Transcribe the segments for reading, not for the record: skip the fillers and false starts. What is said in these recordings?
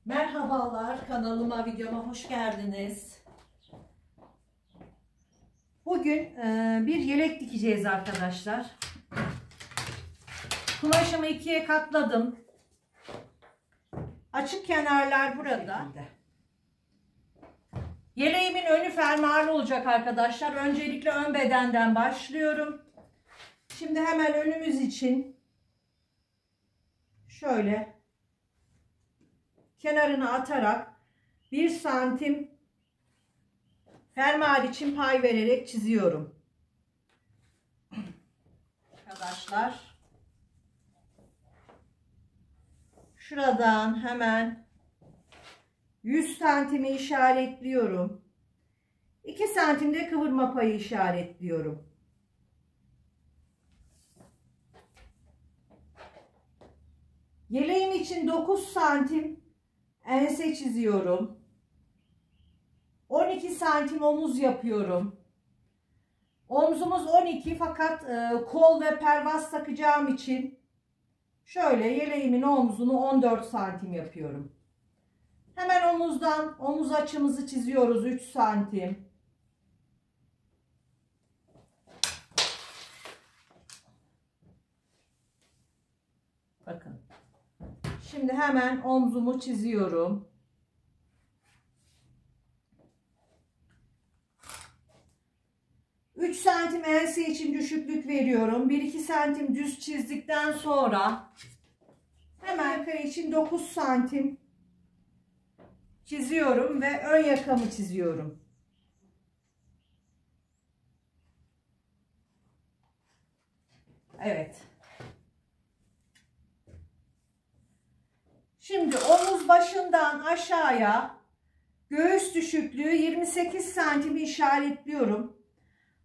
Merhabalar, kanalıma, videoma hoş geldiniz. Bugün bir yelek dikeceğiz arkadaşlar. Kumaşımı ikiye katladım. Açık kenarlar burada. Yeleğimin önü fermuarlı olacak arkadaşlar. Öncelikle ön bedenden başlıyorum. Şimdi hemen önümüz için şöyle kenarını atarak 1 santim fermuar için pay vererek çiziyorum. Arkadaşlar şuradan hemen 100 santimi işaretliyorum. 2 santimde kıvırma payı işaretliyorum. Yeleğim için 9 santim ense çiziyorum. 12 santim omuz yapıyorum. Omzumuz 12 fakat kol ve pervaz takacağım için şöyle yeleğimin omzunu 14 santim yapıyorum. Hemen omuzdan omuz açımızı çiziyoruz 3 santim. Bakın. Şimdi hemen omzumu çiziyorum. Üç santim ense için düşüklük veriyorum. 1-2 santim düz çizdikten sonra hemen yaka için 9 santim çiziyorum ve ön yakamı çiziyorum. Evet. Şimdi omuz başından aşağıya göğüs düşüklüğü 28 santim işaretliyorum.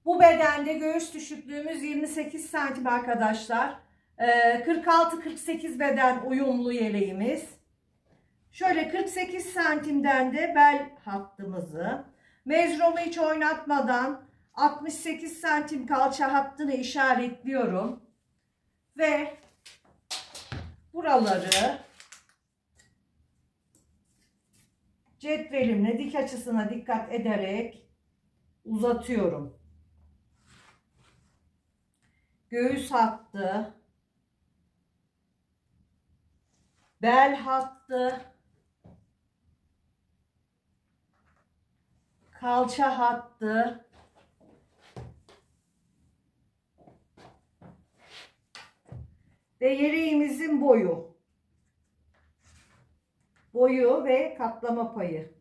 Bu bedende göğüs düşüklüğümüz 28 santim arkadaşlar. 46-48 beden uyumlu yeleğimiz. Şöyle 48 santimden de bel hattımızı, mezromu hiç oynatmadan 68 santim kalça hattını işaretliyorum. Ve buraları cetvelimle dik açısına dikkat ederek uzatıyorum. Göğüs hattı, bel hattı, kalça hattı, ve yeleğimizin boyu ve katlama payı.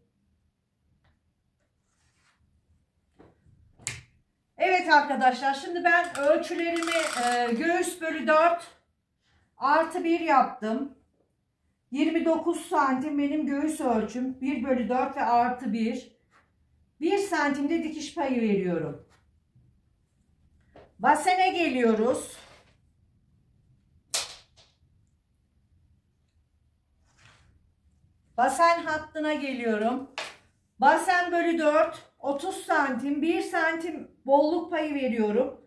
Evet arkadaşlar, şimdi ben ölçülerimi göğüs bölü 4 artı 1 yaptım. 29 santim benim göğüs ölçüm. 1 bölü 4 ve artı 1. 1 santimde dikiş payı veriyorum. Basene geliyoruz. Basen hattına geliyorum. Basen bölü 4 30 santim. 1 santim bolluk payı veriyorum.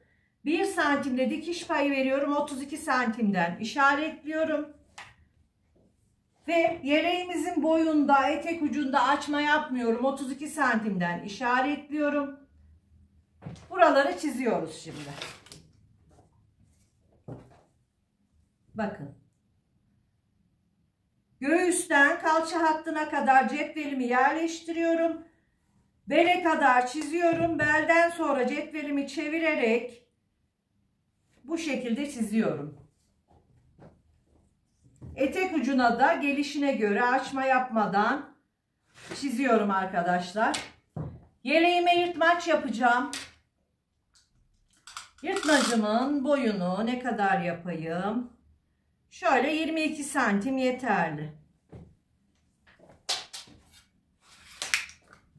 1 santimde dikiş payı veriyorum. 32 santimden işaretliyorum. Ve yeleğimizin boyunda, etek ucunda açma yapmıyorum. 32 santimden işaretliyorum. Buraları çiziyoruz şimdi. Bakın. Göğüsten kalça hattına kadar cetvelimi yerleştiriyorum. Bele kadar çiziyorum. Belden sonra cetvelimi çevirerek bu şekilde çiziyorum. Etek ucuna da gelişine göre açma yapmadan çiziyorum arkadaşlar. Yeleğime yırtmaç yapacağım. Yırtmacımın boyunu ne kadar yapayım? Şöyle 22 santim yeterli.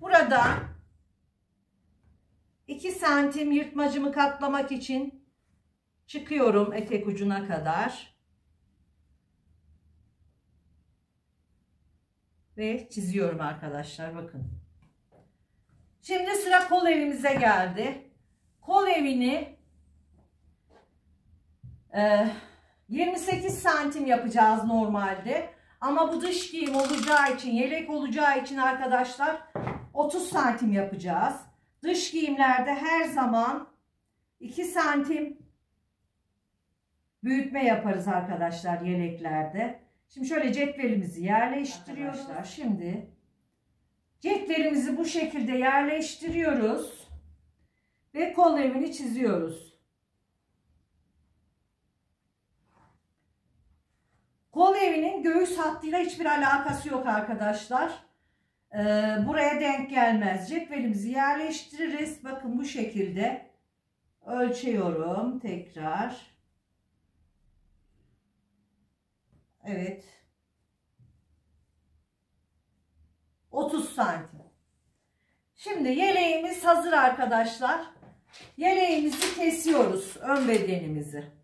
Burada 2 santim yırtmacımı katlamak için çıkıyorum etek ucuna kadar. Ve çiziyorum arkadaşlar, bakın. Şimdi sıra kol evimize geldi. Kol evini 28 santim yapacağız normalde. Ama bu dış giyim olacağı için, yelek olacağı için arkadaşlar 30 santim yapacağız. Dış giyimlerde her zaman 2 santim büyütme yaparız arkadaşlar yeleklerde. Şimdi şöyle cetvelimizi yerleştiriyoruz. Arkadaşlar şimdi cetvelimizi bu şekilde yerleştiriyoruz ve kol evini çiziyoruz. Kol evinin göğüs hattıyla hiçbir alakası yok arkadaşlar. Buraya denk gelmez. Cetvelimizi yerleştiririz. Bakın bu şekilde ölçüyorum tekrar. Evet. 30 santim. Şimdi yeleğimiz hazır arkadaşlar. Yeleğimizi kesiyoruz. Ön bedenimizi.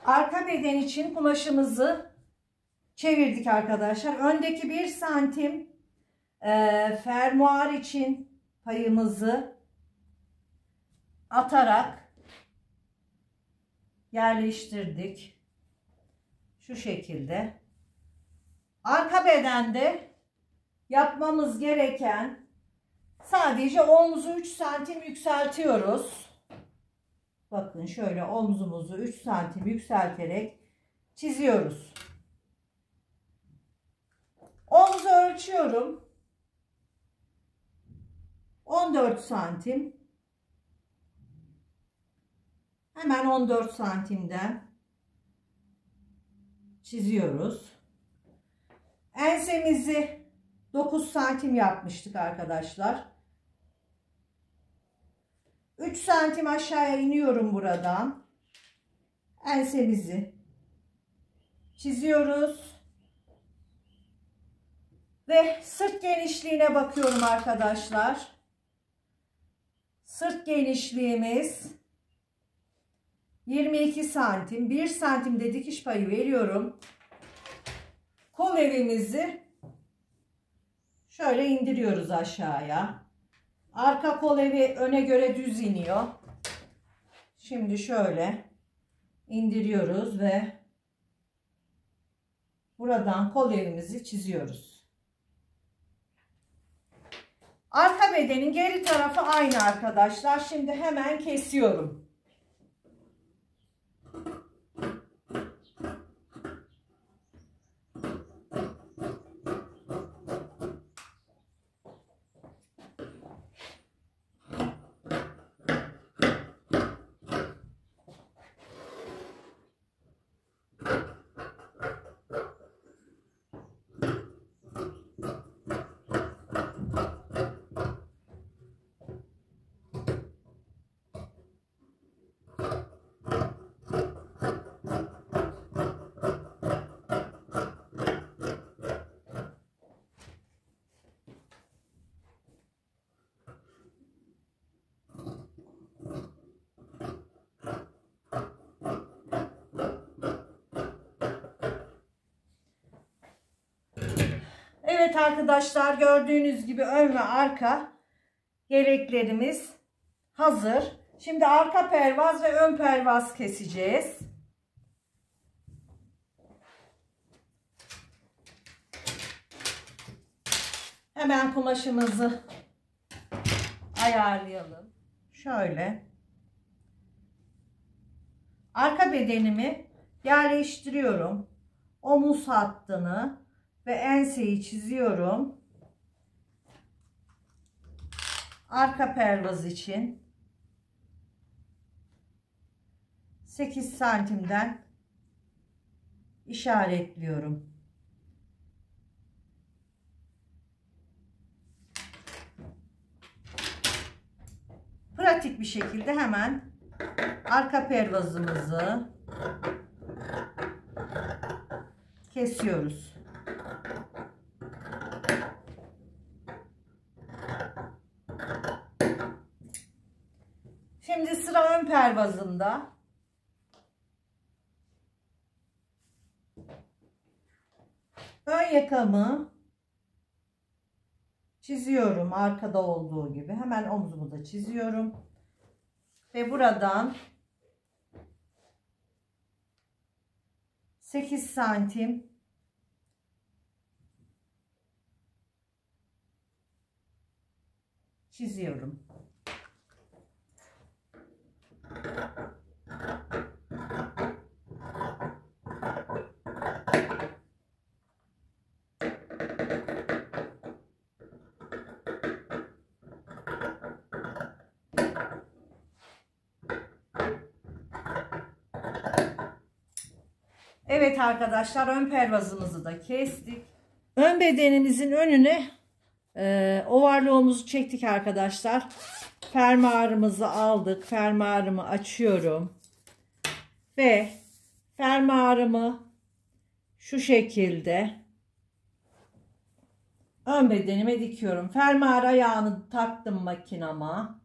Arka beden için kumaşımızı çevirdik arkadaşlar. Öndeki 1 santim fermuar için payımızı atarak yerleştirdik. Şu şekilde. Arka bedende yapmamız gereken sadece omuzu 3 santim yükseltiyoruz. Bakın şöyle omzumuzu 3 santim yükselterek çiziyoruz. Omzu ölçüyorum. 14 santim. Hemen 14 santimden çiziyoruz. Ensemizi 9 santim yapmıştık arkadaşlar. 3 santim aşağıya iniyorum buradan. Ensemizi çiziyoruz. Ve sırt genişliğine bakıyorum arkadaşlar. Sırt genişliğimiz 22 santim. 1 santimde dikiş payı veriyorum. Kol evimizi şöyle indiriyoruz aşağıya. Arka kol evi öne göre düz iniyor. Şimdi şöyle indiriyoruz ve buradan kol evimizi çiziyoruz. Arka bedenin geri tarafı aynı arkadaşlar. Şimdi hemen kesiyorum. Evet arkadaşlar, gördüğünüz gibi ön ve arka yeleklerimiz hazır. Şimdi arka pervaz ve ön pervaz keseceğiz. Hemen kumaşımızı ayarlayalım. Şöyle. Arka bedenimi yerleştiriyorum. Omuz hattını ve enseyi çiziyorum. Arka pervaz için 8 santimden işaretliyorum. Pratik bir şekilde hemen arka pervazımızı kesiyoruz. Şimdi sıra ön pervazında. Ön yakamı çiziyorum arkada olduğu gibi. Hemen omzumu da çiziyorum. Ve buradan 8 santim çiziyorum. Evet arkadaşlar, ön pervazımızı da kestik. Ön bedenimizin önüne ovarlığımızı çektik arkadaşlar. Fermuarımızı aldık. Fermuarımı açıyorum. Ve fermuarımı şu şekilde ön bedenime dikiyorum. Fermuar ayağını taktım makinama.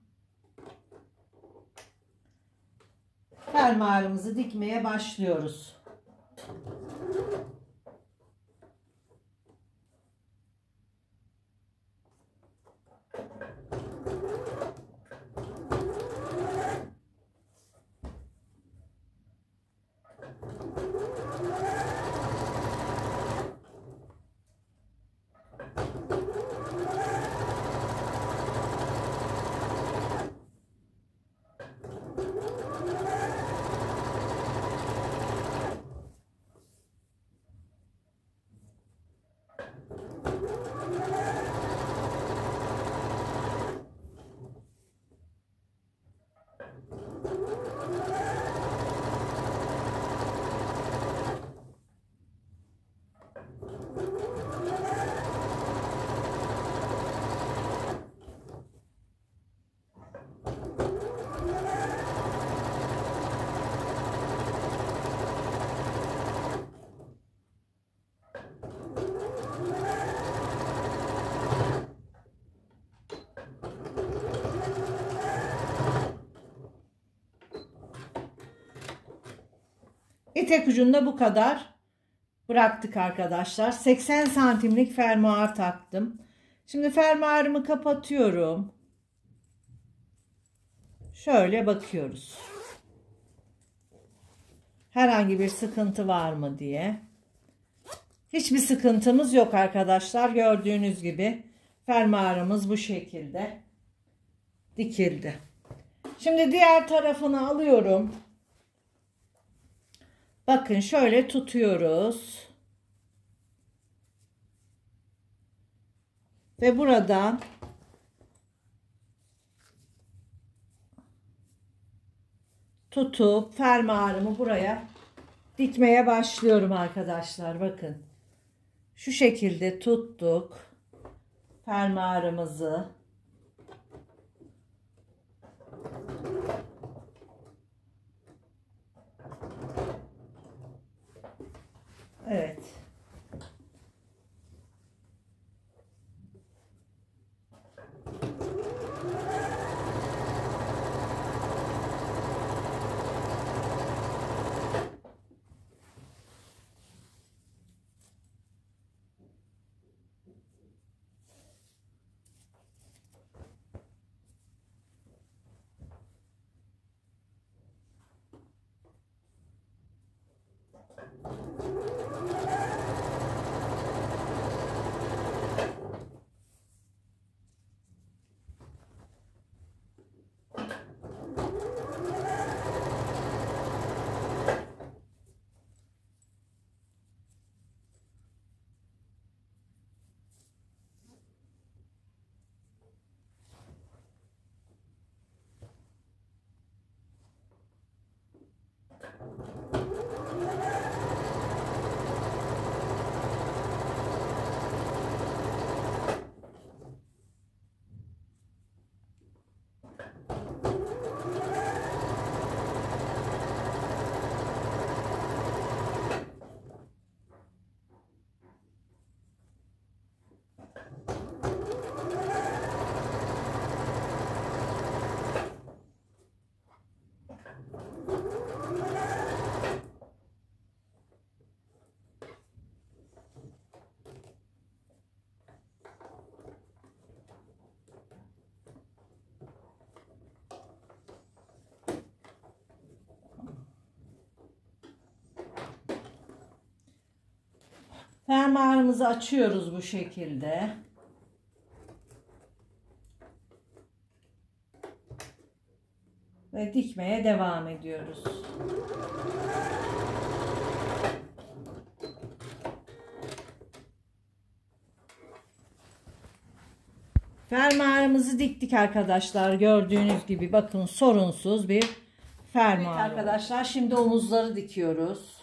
Fermuarımızı dikmeye başlıyoruz. Etek ucunda bu kadar bıraktık arkadaşlar. 80 santimlik fermuar taktım. Şimdi fermuarımı kapatıyorum. Şöyle bakıyoruz. Herhangi bir sıkıntı var mı diye. Hiçbir sıkıntımız yok arkadaşlar. Gördüğünüz gibi fermuarımız bu şekilde dikildi. Şimdi diğer tarafını alıyorum. Bakın şöyle tutuyoruz. Ve buradan tutup fermuarımı buraya dikmeye başlıyorum arkadaşlar. Bakın. Şu şekilde tuttuk fermuarımızı. Evet. Fermuarımızı açıyoruz bu şekilde. Ve dikmeye devam ediyoruz. Fermuarımızı diktik arkadaşlar. Gördüğünüz gibi bakın sorunsuz bir fermuar. Evet arkadaşlar, şimdi omuzları dikiyoruz.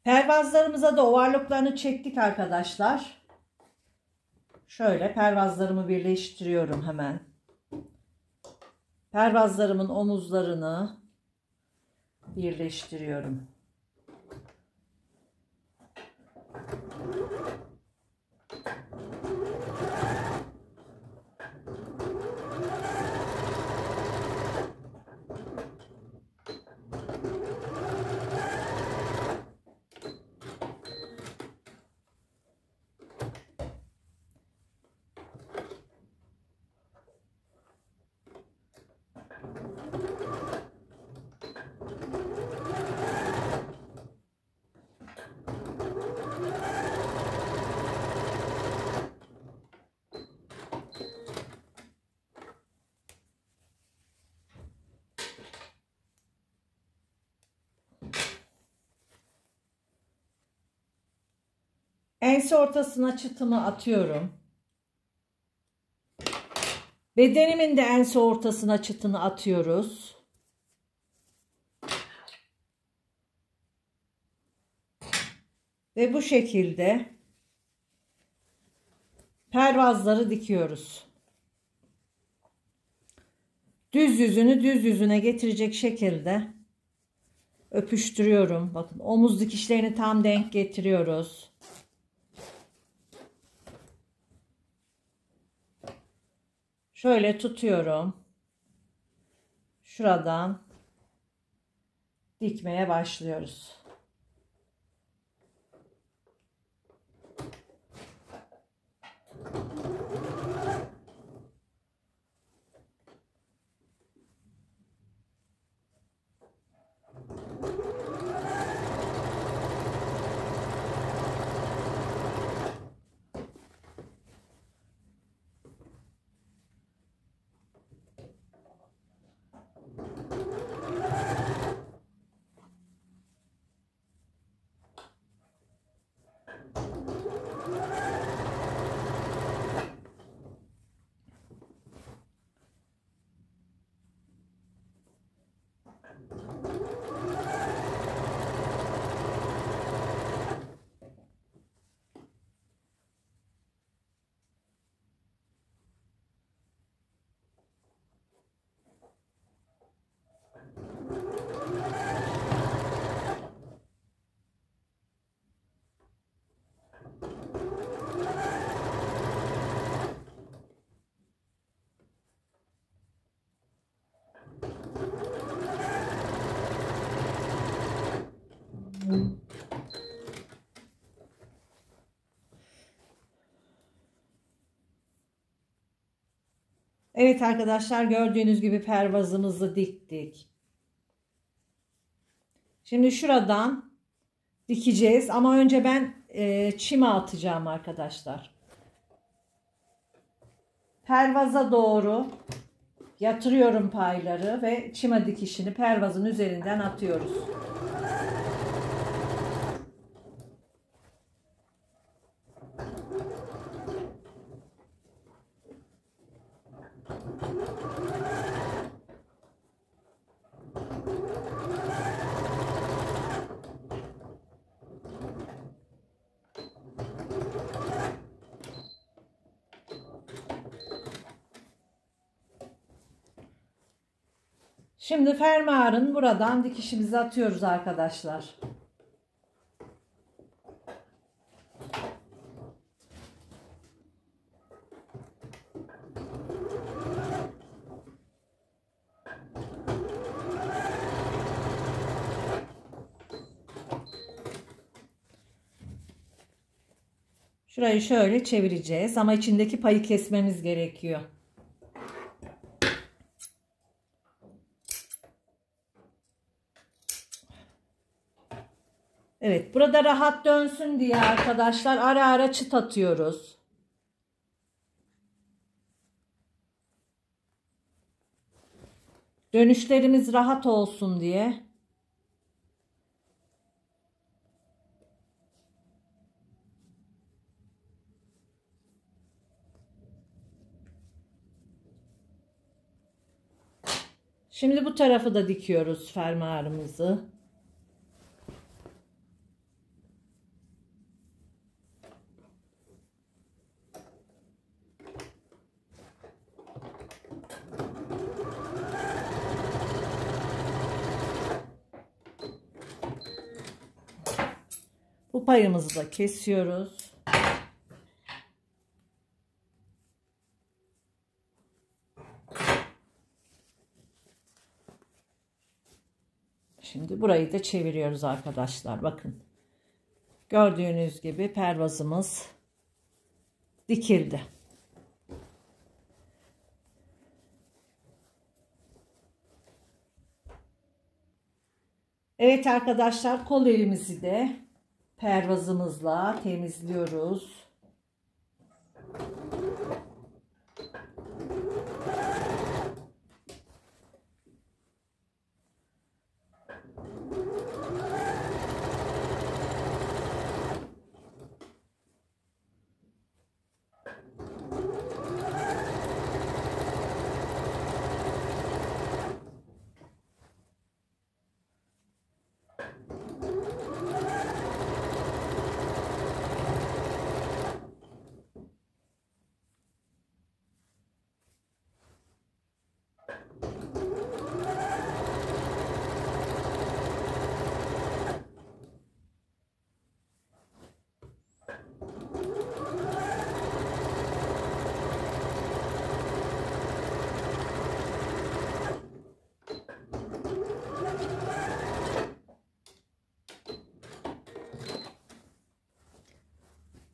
Pervazlarımıza da overlocklarını çektik arkadaşlar. Şöyle pervazlarımı birleştiriyorum hemen. Pervazlarımın omuzlarını birleştiriyorum. Ense ortasına çıtımı atıyorum. Bedenimin de ense ortasına çıtını atıyoruz. Ve bu şekilde pervazları dikiyoruz. Düz yüzünü düz yüzüne getirecek şekilde öpüştürüyorum. Bakın omuz dikişlerini tam denk getiriyoruz. Şöyle tutuyorum. Şuradan dikmeye başlıyoruz. Evet arkadaşlar, gördüğünüz gibi pervazımızı diktik. Şimdi şuradan dikeceğiz ama önce ben çime atacağım arkadaşlar. Pervaza doğru yatırıyorum payları ve çime dikişini pervazın üzerinden atıyoruz. Şimdi fermuarın buradan dikişimizi atıyoruz arkadaşlar. Şurayı şöyle çevireceğiz ama içindeki payı kesmemiz gerekiyor. Evet, burada rahat dönsün diye arkadaşlar ara ara çıt atıyoruz. Dönüşlerimiz rahat olsun diye. Şimdi bu tarafı da dikiyoruz fermuarımızı. Bu payımızı da kesiyoruz. Şimdi burayı da çeviriyoruz arkadaşlar. Bakın. Gördüğünüz gibi pervazımız dikildi. Evet arkadaşlar, kol elimizi de pervazımızla temizliyoruz.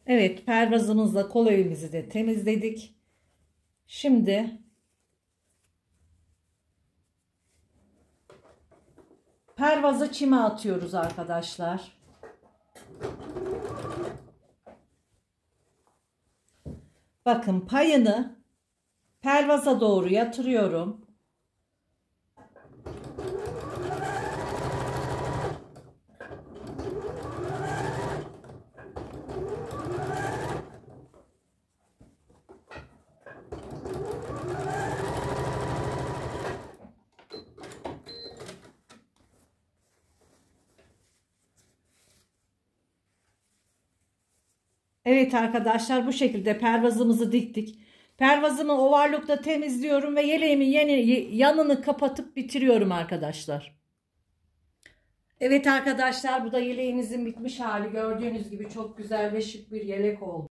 Evet, pervazımızla kol evimizi de temizledik. Şimdi pervaza çime atıyoruz arkadaşlar. Bakın, payını pervaza doğru yatırıyorum. Evet arkadaşlar, bu şekilde pervazımızı diktik. Pervazımı overlock'ta temizliyorum ve yeleğimin yanını kapatıp bitiriyorum arkadaşlar. Evet arkadaşlar, bu da yeleğimizin bitmiş hali. Gördüğünüz gibi çok güzel ve şık bir yelek oldu.